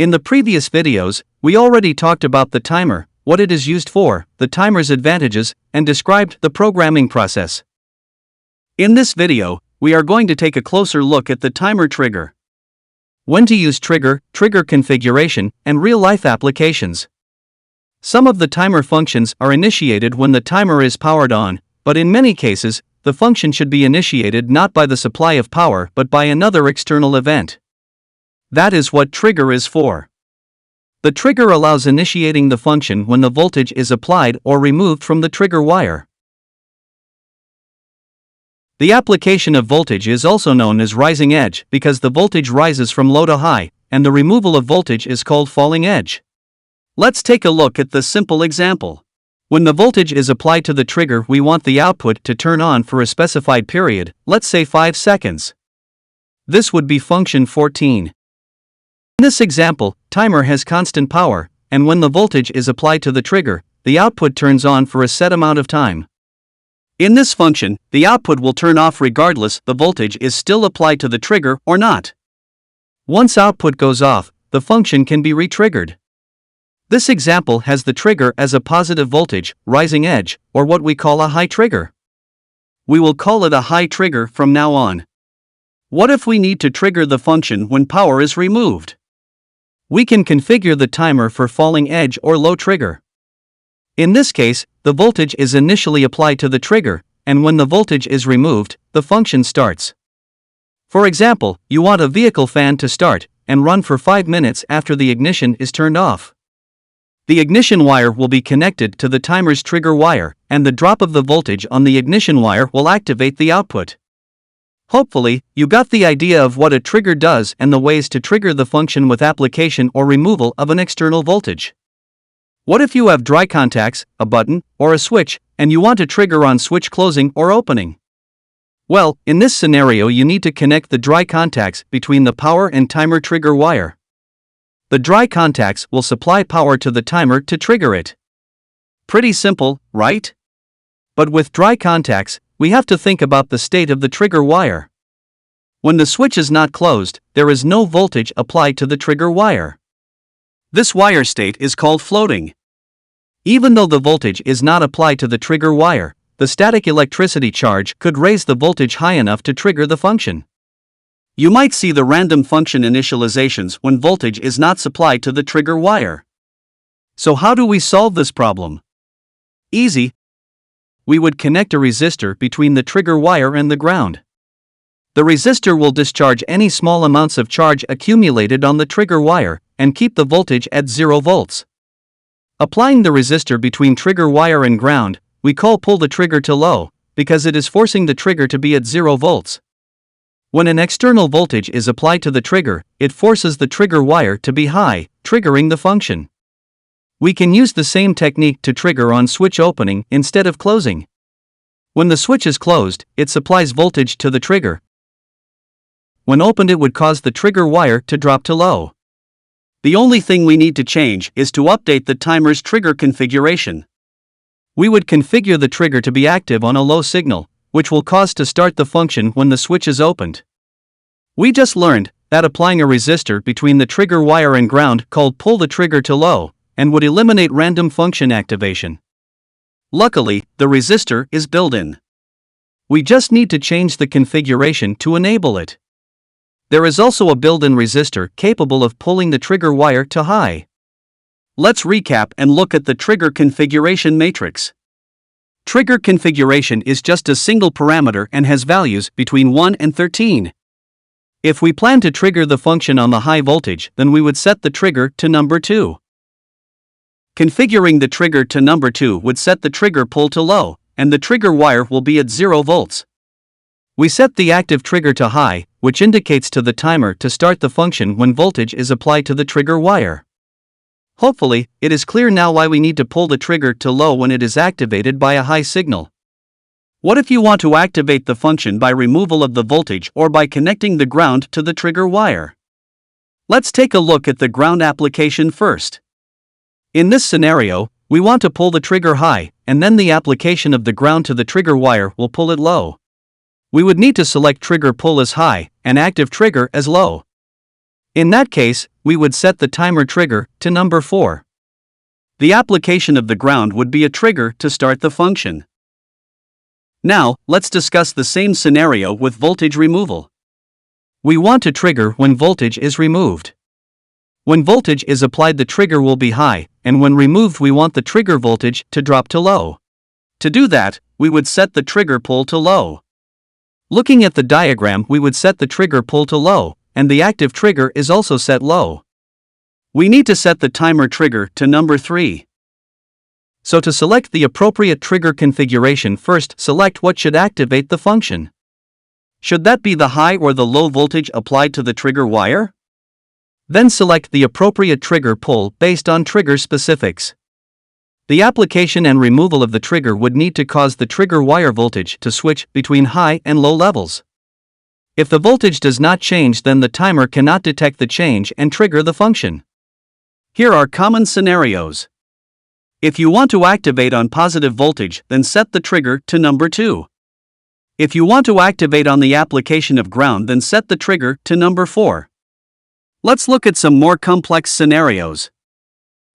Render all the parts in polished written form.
In the previous videos, we already talked about the timer, what it is used for, the timer's advantages, and described the programming process. In this video, we are going to take a closer look at the timer trigger. When to use trigger configuration, and real-life applications. Some of the timer functions are initiated when the timer is powered on, but in many cases, the function should be initiated not by the supply of power but by another external event. That is what trigger is for. The trigger allows initiating the function when the voltage is applied or removed from the trigger wire. The application of voltage is also known as rising edge because the voltage rises from low to high, and the removal of voltage is called falling edge. Let's take a look at the simple example. When the voltage is applied to the trigger, we want the output to turn on for a specified period, let's say 5 seconds. This would be function 14. In this example, timer has constant power, and when the voltage is applied to the trigger, the output turns on for a set amount of time. In this function, the output will turn off regardless the voltage is still applied to the trigger or not. Once output goes off, the function can be re-triggered. This example has the trigger as a positive voltage, rising edge, or what we call a high trigger. We will call it a high trigger from now on. What if we need to trigger the function when power is removed? We can configure the timer for falling edge or low trigger. In this case, the voltage is initially applied to the trigger, and when the voltage is removed, the function starts. For example, you want a vehicle fan to start and run for 5 minutes after the ignition is turned off. The ignition wire will be connected to the timer's trigger wire, and the drop of the voltage on the ignition wire will activate the output. Hopefully, you got the idea of what a trigger does and the ways to trigger the function with application or removal of an external voltage. What if you have dry contacts, a button, or a switch, and you want to trigger on switch closing or opening? Well, in this scenario you need to connect the dry contacts between the power and timer trigger wire. The dry contacts will supply power to the timer to trigger it. Pretty simple, right? But with dry contacts, we have to think about the state of the trigger wire. When the switch is not closed, there is no voltage applied to the trigger wire. This wire state is called floating. Even though the voltage is not applied to the trigger wire, the static electricity charge could raise the voltage high enough to trigger the function. You might see the random function initializations when voltage is not supplied to the trigger wire. So how do we solve this problem? Easy. We would connect a resistor between the trigger wire and the ground. The resistor will discharge any small amounts of charge accumulated on the trigger wire and keep the voltage at 0 volts. Applying the resistor between trigger wire and ground, we pull the trigger to low, because it is forcing the trigger to be at 0 volts. When an external voltage is applied to the trigger, it forces the trigger wire to be high, triggering the function. We can use the same technique to trigger on switch opening instead of closing. When the switch is closed, it supplies voltage to the trigger. When opened, it would cause the trigger wire to drop to low. The only thing we need to change is to update the timer's trigger configuration. We would configure the trigger to be active on a low signal, which will cause to start the function when the switch is opened. We just learned that applying a resistor between the trigger wire and ground called pull the trigger to low, and would eliminate random function activation. Luckily, the resistor is built-in. We just need to change the configuration to enable it. There is also a built-in resistor capable of pulling the trigger wire to high. Let's recap and look at the trigger configuration matrix. Trigger configuration is just a single parameter and has values between 1 and 13. If we plan to trigger the function on the high voltage, then we would set the trigger to number 2. Configuring the trigger to number 2 would set the trigger pull to low, and the trigger wire will be at 0 volts. We set the active trigger to high, which indicates to the timer to start the function when voltage is applied to the trigger wire. Hopefully, it is clear now why we need to pull the trigger to low when it is activated by a high signal. What if you want to activate the function by removal of the voltage or by connecting the ground to the trigger wire? Let's take a look at the ground application first. In this scenario, we want to pull the trigger high, and then the application of the ground to the trigger wire will pull it low. We would need to select trigger pull as high and active trigger as low. In that case, we would set the timer trigger to number 4. The application of the ground would be a trigger to start the function. Now, let's discuss the same scenario with voltage removal. We want to trigger when voltage is removed. When voltage is applied, the trigger will be high, and when removed, we want the trigger voltage to drop to low. To do that, we would set the trigger pull to low. Looking at the diagram, we would set the trigger pull to low, and the active trigger is also set low. We need to set the timer trigger to number 3. So to select the appropriate trigger configuration, first select what should activate the function. Should that be the high or the low voltage applied to the trigger wire? Then select the appropriate trigger pull based on trigger specifics. The application and removal of the trigger would need to cause the trigger wire voltage to switch between high and low levels. If the voltage does not change, then the timer cannot detect the change and trigger the function. Here are common scenarios. If you want to activate on positive voltage, then set the trigger to number 2. If you want to activate on the application of ground, then set the trigger to number 4. Let's look at some more complex scenarios.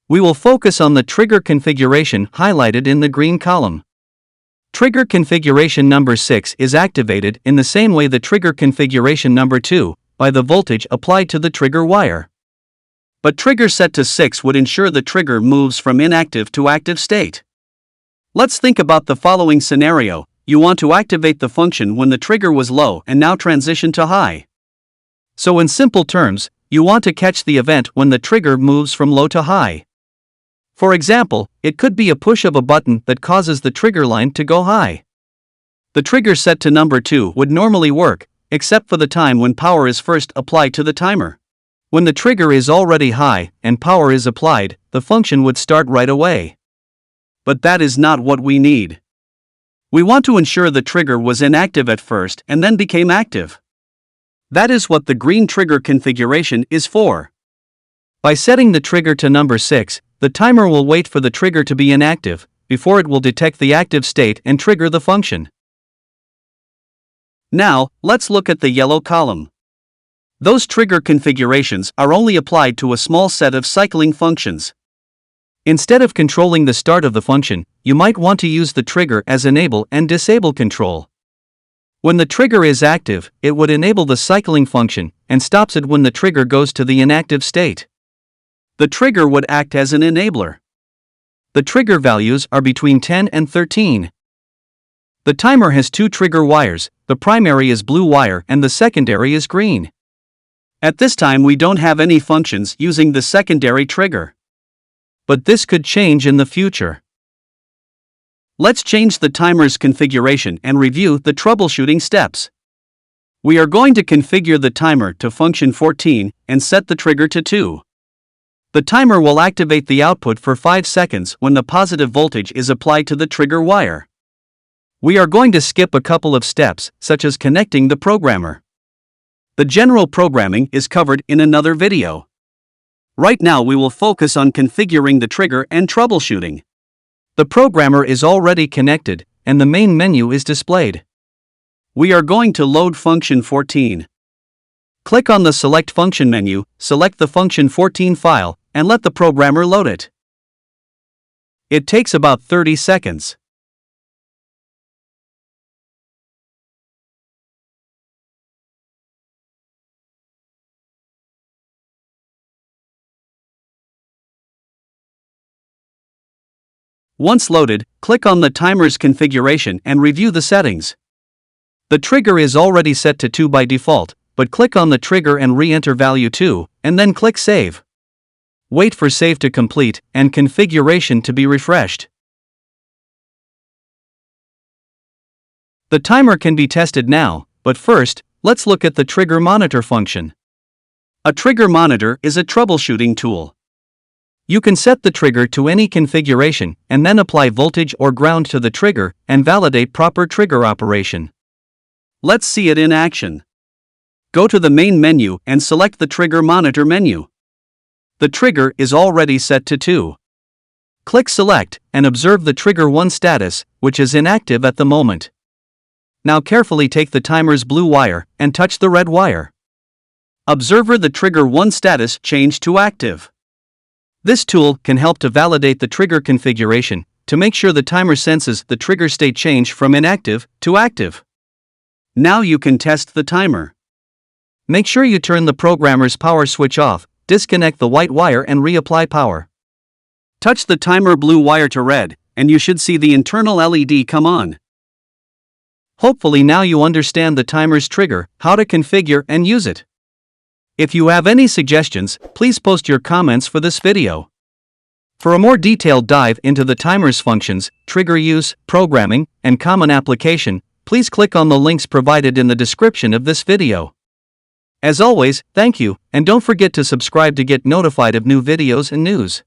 We will focus on the trigger configuration highlighted in the green column. Trigger configuration number 6 is activated in the same way the trigger configuration number 2, by the voltage applied to the trigger wire. But trigger set to 6 would ensure the trigger moves from inactive to active state. Let's think about the following scenario. You want to activate the function when the trigger was low and now transition to high. So in simple terms, you want to catch the event when the trigger moves from low to high. For example, it could be a push of a button that causes the trigger line to go high. The trigger set to number 2 would normally work, except for the time when power is first applied to the timer. When the trigger is already high and power is applied, the function would start right away. But that is not what we need. We want to ensure the trigger was inactive at first and then became active. That is what the green trigger configuration is for. By setting the trigger to number 6, the timer will wait for the trigger to be inactive before it will detect the active state and trigger the function. Now, let's look at the yellow column. Those trigger configurations are only applied to a small set of cycling functions. Instead of controlling the start of the function, you might want to use the trigger as enable and disable control. When the trigger is active, it would enable the cycling function and stops it when the trigger goes to the inactive state. The trigger would act as an enabler. The trigger values are between 10 and 13. The timer has 2 trigger wires, the primary is blue wire and the secondary is green. At this time we don't have any functions using the secondary trigger. But this could change in the future. Let's change the timer's configuration and review the troubleshooting steps. We are going to configure the timer to function 14 and set the trigger to 2. The timer will activate the output for 5 seconds when the positive voltage is applied to the trigger wire. We are going to skip a couple of steps, such as connecting the programmer. The general programming is covered in another video. Right now we will focus on configuring the trigger and troubleshooting. The programmer is already connected, and the main menu is displayed. We are going to load function 14. Click on the Select Function menu, select the function 14 file, and let the programmer load it. It takes about 30 seconds. Once loaded, click on the timer's configuration and review the settings. The trigger is already set to 2 by default, but click on the trigger and re-enter value 2, and then click Save. Wait for save to complete and configuration to be refreshed. The timer can be tested now, but first, let's look at the trigger monitor function. A trigger monitor is a troubleshooting tool. You can set the trigger to any configuration and then apply voltage or ground to the trigger and validate proper trigger operation. Let's see it in action. Go to the main menu and select the trigger monitor menu. The trigger is already set to 2. Click Select and observe the trigger 1 status, which is inactive at the moment. Now carefully take the timer's blue wire and touch the red wire. Observer the trigger 1 status change to active. This tool can help to validate the trigger configuration to make sure the timer senses the trigger state change from inactive to active. Now you can test the timer. Make sure you turn the programmer's power switch off, disconnect the white wire and reapply power. Touch the timer blue wire to red, and you should see the internal LED come on. Hopefully now you understand the timer's trigger, how to configure and use it. If you have any suggestions, please post your comments for this video. For a more detailed dive into the timer's functions, trigger use, programming, and common application, please click on the links provided in the description of this video. As always, thank you, and don't forget to subscribe to get notified of new videos and news.